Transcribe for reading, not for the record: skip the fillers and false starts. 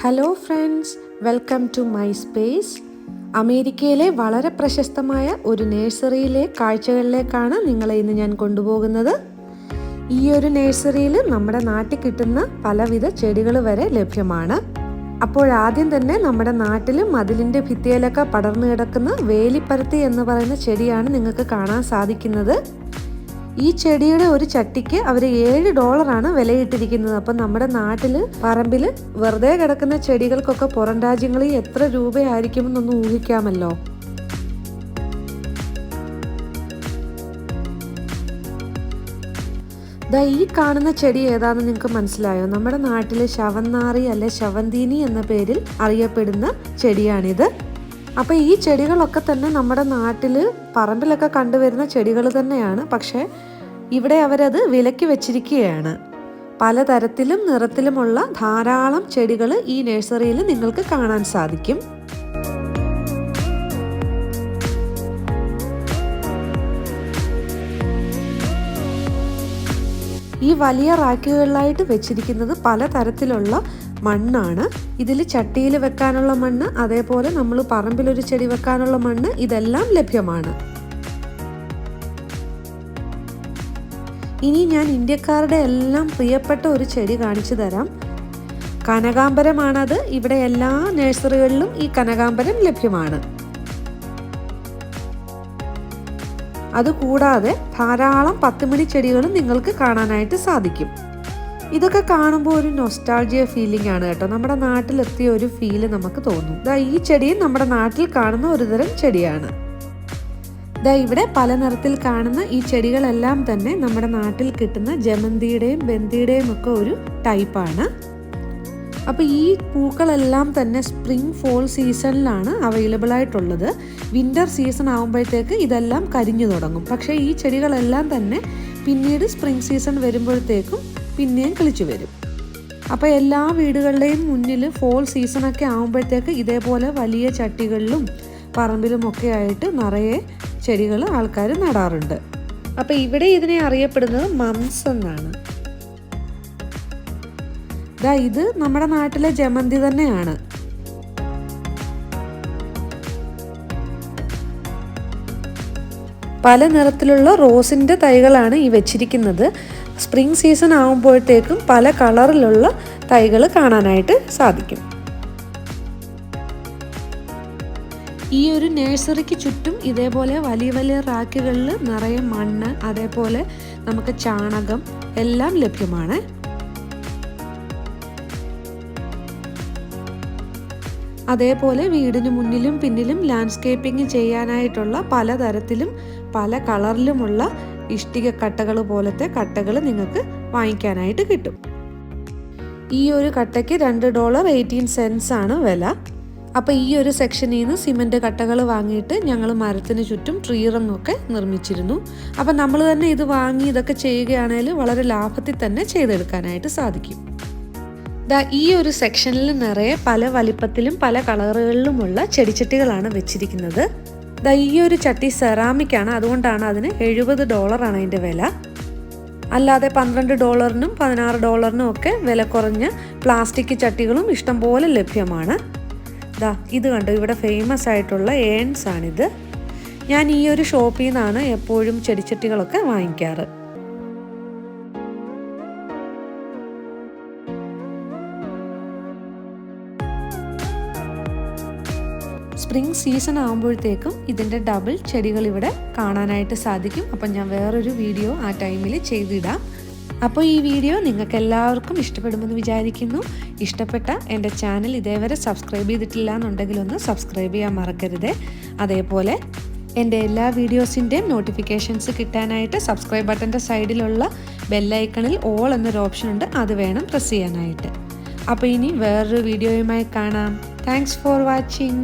Hello friends, welcome to my space. അമേരിക്കയിലെ വളരെ പ്രശസ്തമായ ഒരു നഴ്സറിയിലെ കാഴ്ചകളിലേക്കാണ് നിങ്ങളെ ഇന്ന് ഞാൻ കൊണ്ടുപോകുന്നത്. ഈ ഒരു നഴ്സറിയിൽ നമ്മുടെ നാട്ടിൽ കിട്ടുന്ന പലവിധ ചെടികൾ വരെ ലഭ്യമാണ്. അപ്പോഴാദ്യം തന്നെ നമ്മുടെ നാട്ടിൽ മതിലിൻ്റെ ഭിത്തിയിലൊക്കെ പടർന്നു കിടക്കുന്ന വേലിപ്പരത്തി എന്ന് പറയുന്ന ചെടിയാണ് നിങ്ങൾക്ക് കാണാൻ സാധിക്കുന്നത്. ഈ ചെടിയുടെ ഒരു ചട്ടിക്ക് അവർ $7 വിലയിട്ടിരിക്കുന്നത്. അപ്പം നമ്മുടെ നാട്ടിൽ പറമ്പിൽ വെറുതെ കിടക്കുന്ന ചെടികൾക്കൊക്കെ പുറം രാജ്യങ്ങളിൽ എത്ര രൂപയായിരിക്കുമെന്നൊന്ന് ഊഹിക്കാമല്ലോ. ഈ കാണുന്ന ചെടി ഏതാണെന്ന് നിങ്ങൾക്ക് മനസ്സിലായോ? നമ്മുടെ നാട്ടിൽ ശവന്നാറി അല്ലെ ശവന്തീനി എന്ന പേരിൽ അറിയപ്പെടുന്ന ചെടിയാണിത്. അപ്പോൾ ഈ ചെടികളൊക്കെ തന്നെ നമ്മുടെ നാട്ടിൽ പറമ്പിലൊക്കെ കണ്ടുവരുന്ന ചെടികൾ തന്നെയാണ്. പക്ഷേ ഇവിടെ അവരത് വിലയ്ക്ക് വെച്ചിരിക്കുകയാണ്. പലതരത്തിലും നിറത്തിലുമുള്ള ധാരാളം ചെടികൾ ഈ നഴ്സറിയിൽ നിങ്ങൾക്ക് കാണാൻ സാധിക്കും. ഈ വലിയ റാക്കുകളിലായിട്ട് വെച്ചിരിക്കുന്നത് പലതരത്തിലുള്ള മണ്ണാണ്. ഇതിൽ ചട്ടിയിൽ വെക്കാനുള്ള മണ്ണ്, അതേപോലെ നമ്മൾ പറമ്പിലൊരു ചെടി വെക്കാനുള്ള മണ്ണ്, ഇതെല്ലാം ലഭ്യമാണ്. ഇനി ഞാൻ ഇന്ത്യക്കാരുടെ എല്ലാം പ്രിയപ്പെട്ട ഒരു ചെടി കാണിച്ചു തരാം. കനകാംബരമാണത്. ഇവിടെ എല്ലാ നഴ്സറികളിലും ഈ കനകാംബരം ലഭ്യമാണ്. അതുകൂടാതെ ധാരാളം 10 മണി ചെടികളും നിങ്ങൾക്ക് കാണാനായിട്ട് സാധിക്കും. ഇതൊക്കെ കാണുമ്പോൾ ഒരു നൊസ്റ്റാൾജിയ ഫീലിംഗ് ആണ് കേട്ടോ. നമ്മുടെ നാട്ടിലെത്തിയ ഒരു ഫീല് നമുക്ക് തോന്നും. ഈ ചെടിയും നമ്മുടെ നാട്ടിൽ കാണുന്ന ഒരു തരം ചെടിയാണ്. ഇവിടെ പല നിറത്തിൽ കാണുന്ന ഈ ചെടികളെല്ലാം തന്നെ നമ്മുടെ നാട്ടിൽ കിട്ടുന്ന ജമന്തിയുടെയും ബന്ദിയുടെയും ഒക്കെ ഒരു ടൈപ്പാണ്. അപ്പോൾ ഈ പൂക്കളെല്ലാം തന്നെ സ്പ്രിംഗ് ഫോൾ സീസണിലാണ് അവൈലബിൾ ആയിട്ടുള്ളത്. വിൻ്റർ സീസൺ ആകുമ്പോഴത്തേക്ക് ഇതെല്ലാം കരിഞ്ഞു തുടങ്ങും. പക്ഷേ ഈ ചെടികളെല്ലാം തന്നെ പിന്നീട് സ്പ്രിംഗ് സീസൺ വരുമ്പോഴത്തേക്കും പിന്നെയും കിളിച്ചു വരും. അപ്പോൾ എല്ലാ വീടുകളുടെയും മുന്നിൽ ഫോൾ സീസണൊക്കെ ആകുമ്പോഴത്തേക്ക് ഇതേപോലെ വലിയ ചട്ടികളിലും പറമ്പിലും ഒക്കെ ആയിട്ട് നിറയെ ചെടികൾ ആൾക്കാർ നടാറുണ്ട്. അപ്പോൾ ഇവിടെ ഇതിനെ അറിയപ്പെടുന്നത് മംസ് എന്നാണ്. ഇത് നമ്മുടെ നാട്ടിലെ ജമന്തി തന്നെയാണ്. പല നിറത്തിലുള്ള റോസിൻ്റെ തൈകളാണ് ഈ വെച്ചിരിക്കുന്നത്. സ്പ്രിംഗ് സീസൺ ആകുമ്പോഴത്തേക്കും പല കളറിലുള്ള തൈകൾ കാണാനായിട്ട് സാധിക്കും. ഈ ഒരു നഴ്സറിക്ക് ചുറ്റും ഇതേപോലെ വലിയ വലിയ റാക്കുകളിൽ നിറയെ മണ്ണ്, അതേപോലെ നമുക്ക് ചാണകം എല്ലാം ലഭ്യമാണ്. അതേപോലെ വീടിന് മുന്നിലും പിന്നിലും ലാൻഡ്സ്കേപ്പിംഗ് ചെയ്യാനായിട്ടുള്ള പലതരത്തിലും പല കളറിലുമുള്ള ഇഷ്ടിക കട്ടകൾ പോലത്തെ കട്ടകൾ നിങ്ങൾക്ക് വാങ്ങിക്കാനായിട്ട് കിട്ടും. ഈ ഒരു കട്ടയ്ക്ക് $2.18 ആണ് വില. അപ്പോൾ ഈ ഒരു സെക്ഷനിൽ നിന്ന് സിമൻറ്റ് കട്ടകൾ വാങ്ങിയിട്ട് ഞങ്ങൾ മരത്തിന് ചുറ്റും ട്രീ റങ്ങൊക്കെ നിർമ്മിച്ചിരുന്നു. അപ്പം നമ്മൾ തന്നെ ഇത് വാങ്ങി ഇതൊക്കെ ചെയ്യുകയാണെങ്കിൽ വളരെ ലാഭത്തിൽ തന്നെ ചെയ്തെടുക്കാനായിട്ട് സാധിക്കും. ഈ ഒരു സെക്ഷനിൽ നിറയെ പല വലിപ്പത്തിലും പല കളറുകളിലുമുള്ള ചെടിച്ചട്ടികളാണ് വെച്ചിരിക്കുന്നത്. ഈ ഒരു ചട്ടി സെറാമിക് ആണ്, അതുകൊണ്ടാണ് അതിന് $70 അതിൻ്റെ വില. അല്ലാതെ $12 $16 ഒക്കെ വില കുറഞ്ഞ പ്ലാസ്റ്റിക് ചട്ടികളും ഇഷ്ടംപോലെ ലഭ്യമാണ്. ഇത് കണ്ടോ, ഇവിടെ ഫേമസ് ആയിട്ടുള്ള ഏൺസ് ആണിത്. ഞാൻ ഈ ഒരു ഷോപ്പിൽ നിന്നാണ് എപ്പോഴും ചെടിച്ചട്ടികളൊക്കെ വാങ്ങിക്കാറ്. സ്പ്രിംഗ് സീസൺ ആകുമ്പോഴത്തേക്കും ഇതിൻ്റെ ഡബിൾ ചെടികൾ ഇവിടെ കാണാനായിട്ട് സാധിക്കും. അപ്പം ഞാൻ വേറൊരു വീഡിയോ ആ ടൈമിൽ ചെയ്തിടാം. അപ്പോൾ ഈ വീഡിയോ നിങ്ങൾക്ക് എല്ലാവർക്കും ഇഷ്ടപ്പെടുമെന്ന് വിചാരിക്കുന്നു. ഇഷ്ടപ്പെട്ട എൻ്റെ ചാനൽ ഇതേവരെ സബ്സ്ക്രൈബ് ചെയ്തിട്ടില്ല എന്നുണ്ടെങ്കിൽ ഒന്ന് സബ്സ്ക്രൈബ് ചെയ്യാൻ മറക്കരുത്. അതേപോലെ എൻ്റെ എല്ലാ വീഡിയോസിൻ്റെയും നോട്ടിഫിക്കേഷൻസ് കിട്ടാനായിട്ട് സബ്സ്ക്രൈബ് ബട്ടൻ്റെ സൈഡിലുള്ള ബെല്ലൈക്കണിൽ ഓൾ എന്നൊരു ഓപ്ഷൻ ഉണ്ട്, അത് വേണം പ്രസ് ചെയ്യാനായിട്ട്. അപ്പോൾ ഇനി വേറൊരു വീഡിയോയുമായി കാണാം. Thanks for watching.